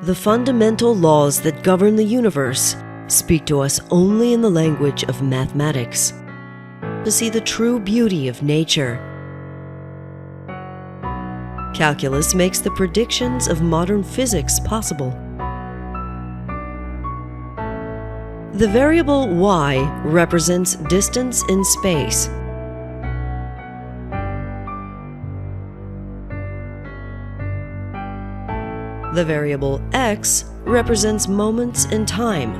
The fundamental laws that govern the universe speak to us only in the language of mathematics. To see the true beauty of nature, calculus makes the predictions of modern physics possible. The variable y represents distance in space. The variable x represents moments in time.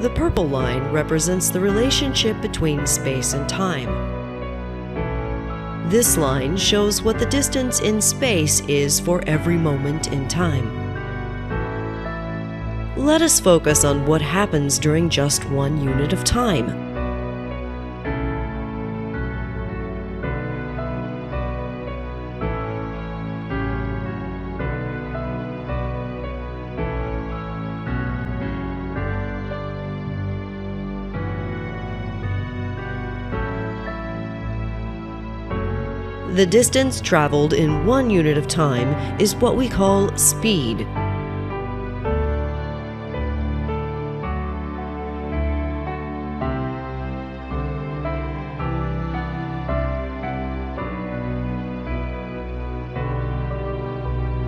The purple line represents the relationship between space and time. This line shows what the distance in space is for every moment in time. Let us focus on what happens during just one unit of time. The distance traveled in one unit of time is what we call speed.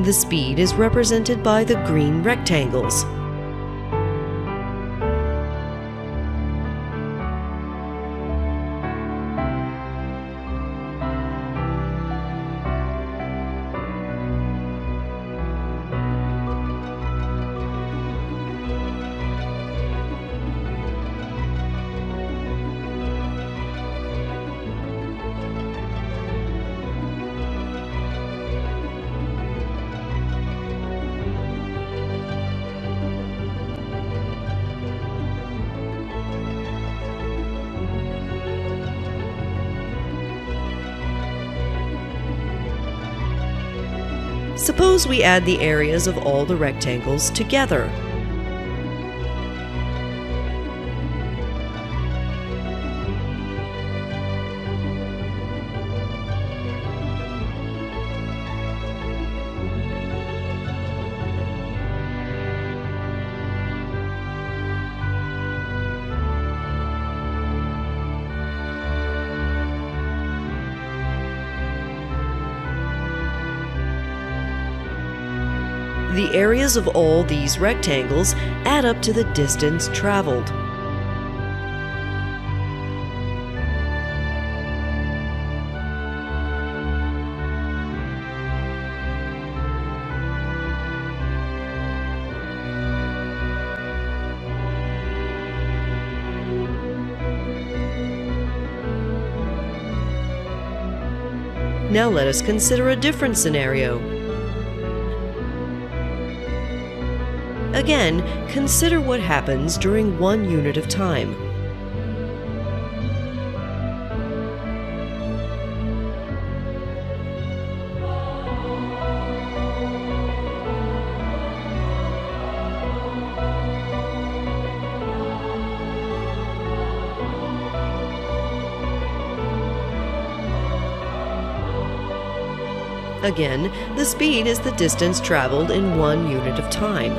The speed is represented by the green rectangles. Suppose we add the areas of all the rectangles together. The areas of all these rectangles add up to the distance traveled. Now let us consider a different scenario. Again, consider what happens during one unit of time. Again, the speed is the distance traveled in one unit of time.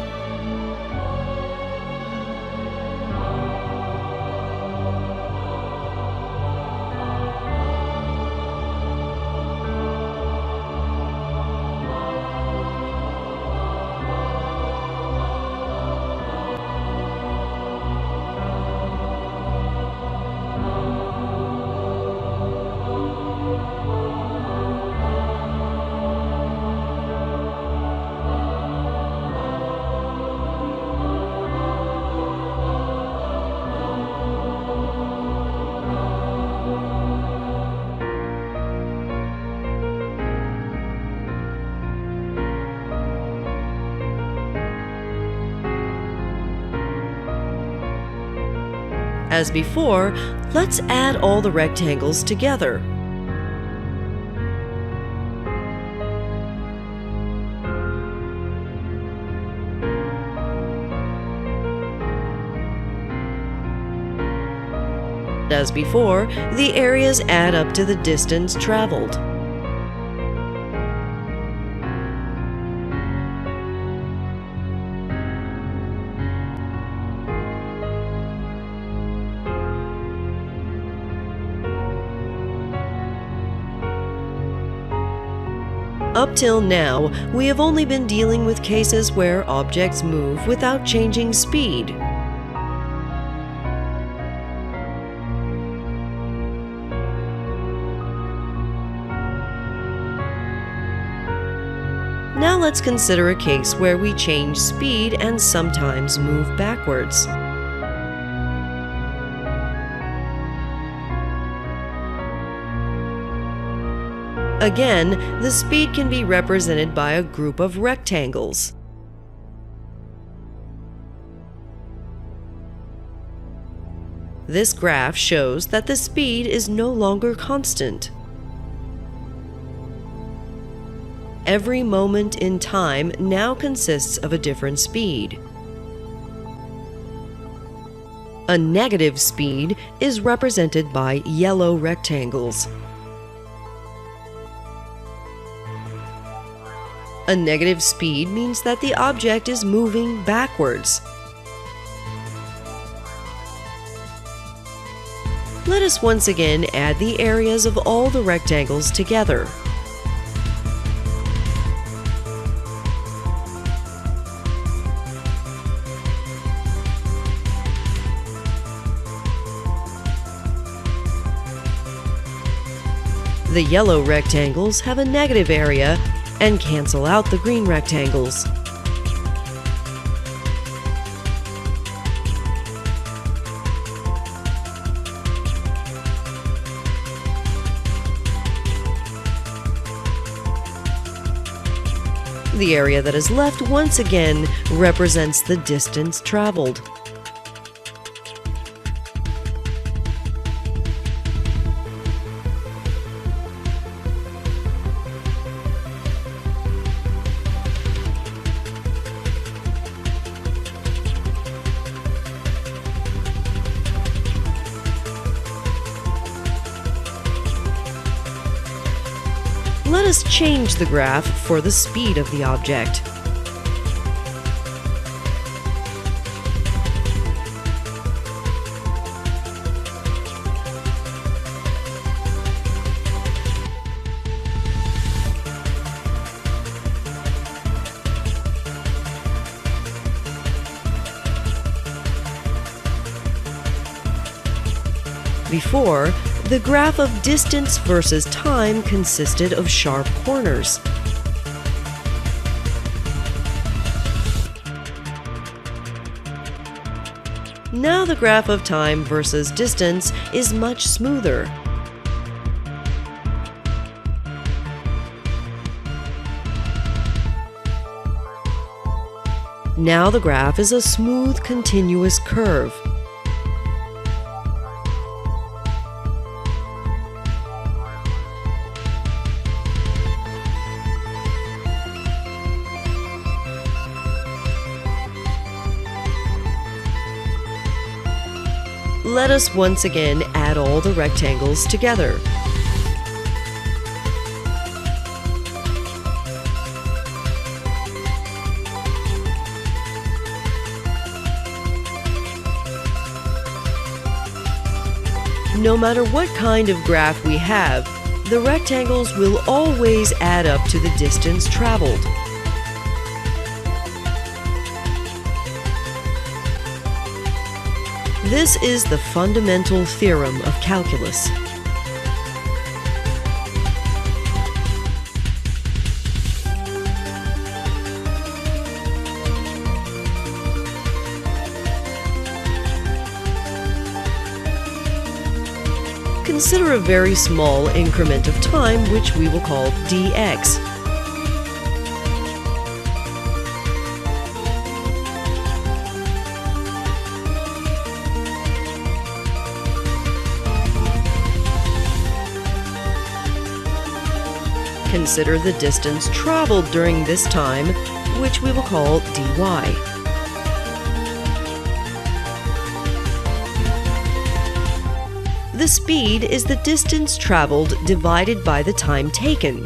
As before, let's add all the rectangles together. As before, the areas add up to the distance traveled. Up till now, we have only been dealing with cases where objects move without changing speed. Now let's consider a case where we change speed and sometimes move backwards. Again, the speed can be represented by a group of rectangles. This graph shows that the speed is no longer constant. Every moment in time now consists of a different speed. A negative speed is represented by yellow rectangles. A negative speed means that the object is moving backwards. Let us once again add the areas of all the rectangles together. The yellow rectangles have a negative area and cancel out the green rectangles. The area that is left once again represents the distance traveled. Let us change the graph for the speed of the object. Before, the graph of distance versus time consisted of sharp corners. Now the graph of time versus distance is much smoother. Now the graph is a smooth, continuous curve. Let us once again add all the rectangles together. No matter what kind of graph we have, the rectangles will always add up to the distance traveled. This is the fundamental theorem of calculus. Consider a very small increment of time, which we will call dx. Consider the distance traveled during this time, which we will call dy. The speed is the distance traveled divided by the time taken,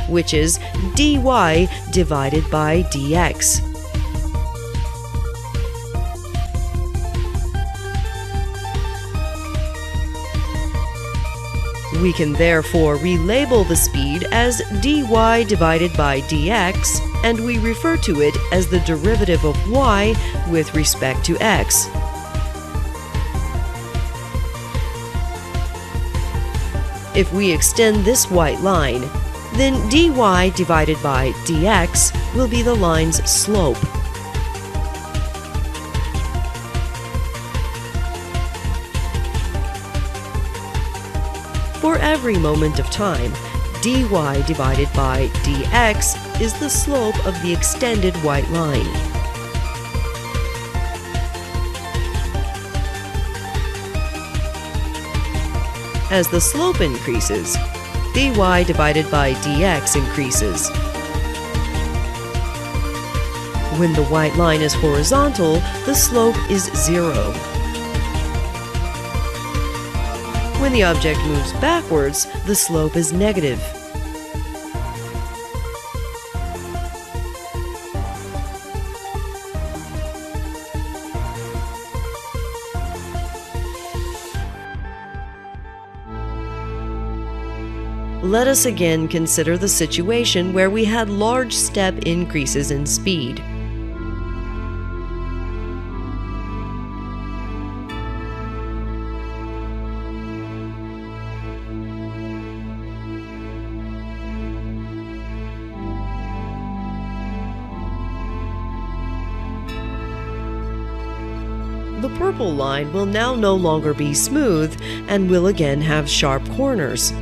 which is dy divided by dx. We can therefore relabel the speed as dy divided by dx, and we refer to it as the derivative of y with respect to x. If we extend this white line, then dy divided by dx will be the line's slope. For every moment of time, dy divided by dx is the slope of the extended white line. As the slope increases, dy divided by dx increases. When the white line is horizontal, the slope is 0. When the object moves backwards, the slope is negative. Let us again consider the situation where we had large step increases in speed. The purple line will now no longer be smooth and will again have sharp corners.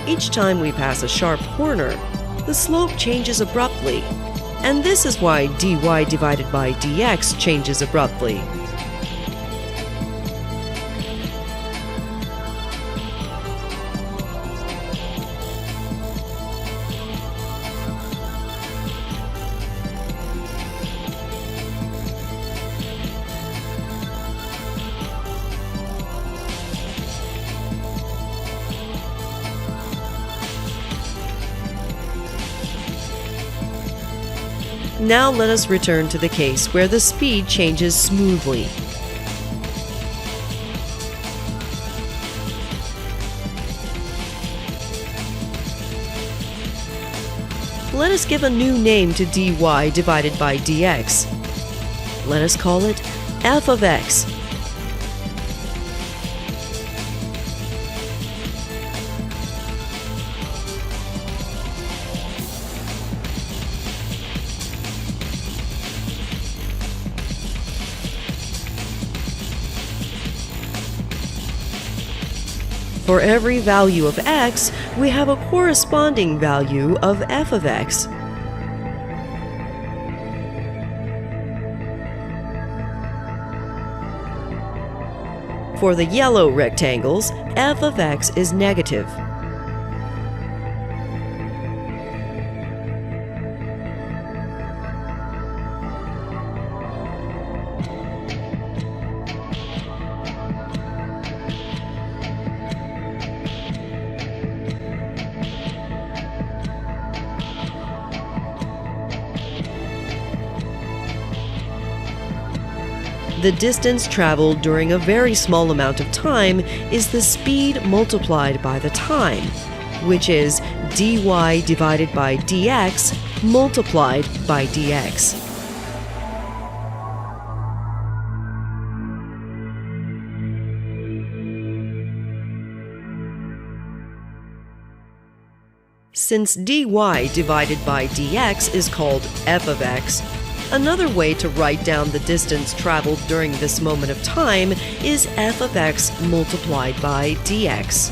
Each time we pass a sharp corner, the slope changes abruptly, and this is why dy divided by dx changes abruptly. Now let us return to the case where the speed changes smoothly. Let us give a new name to dy divided by dx. Let us call it f of x. For every value of x, we have a corresponding value of f of x. For the yellow rectangles, f of x is negative. The distance traveled during a very small amount of time is the speed multiplied by the time, which is dy divided by dx multiplied by dx. Since dy divided by dx is called f of x, another way to write down the distance traveled during this moment of time is f of x multiplied by dx.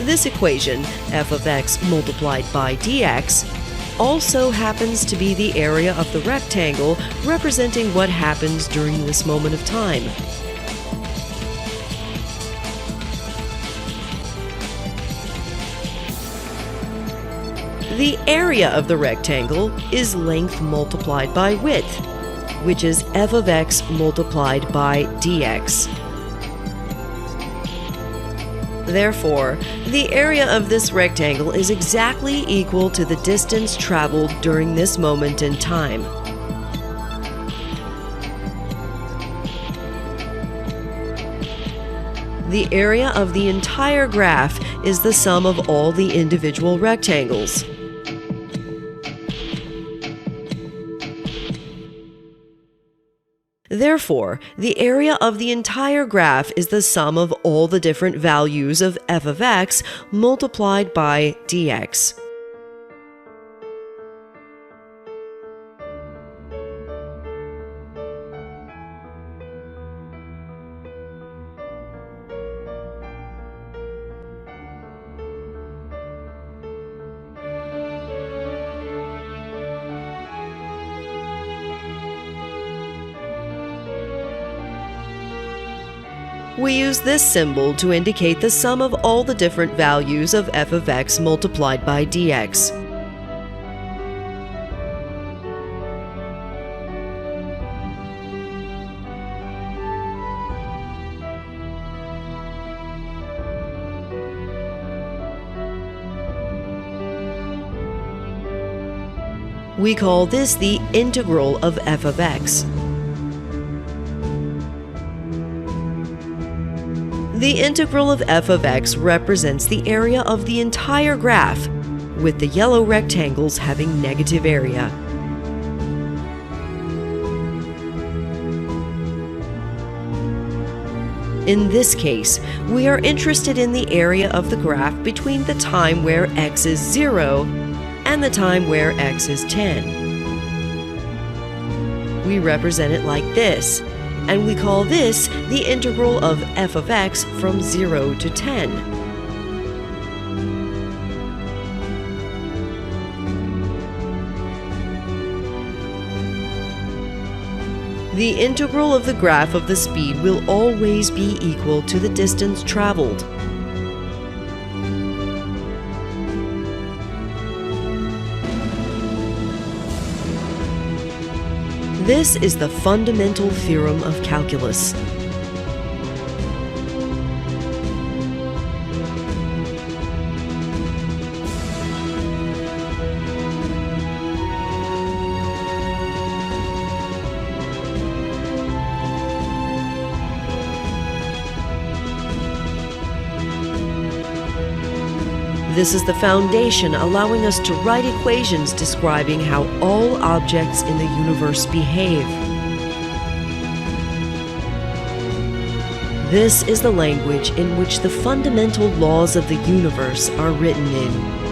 This equation, f of x multiplied by dx, also happens to be the area of the rectangle representing what happens during this moment of time. The area of the rectangle is length multiplied by width, which is f of x multiplied by dx. Therefore, the area of this rectangle is exactly equal to the distance traveled during this moment in time. The area of the entire graph is the sum of all the individual rectangles. Therefore, the area of the entire graph is the sum of all the different values of f of x multiplied by dx. We use this symbol to indicate the sum of all the different values of f of x multiplied by dx. We call this the integral of f of x. The integral of f of x represents the area of the entire graph, with the yellow rectangles having negative area. In this case, we are interested in the area of the graph between the time where x is 0 and the time where x is 10. We represent it like this, and we call this the integral of f of x from 0 to 10. The integral of the graph of the speed will always be equal to the distance traveled. This is the fundamental theorem of calculus. This is the foundation allowing us to write equations describing how all objects in the universe behave. This is the language in which the fundamental laws of the universe are written in.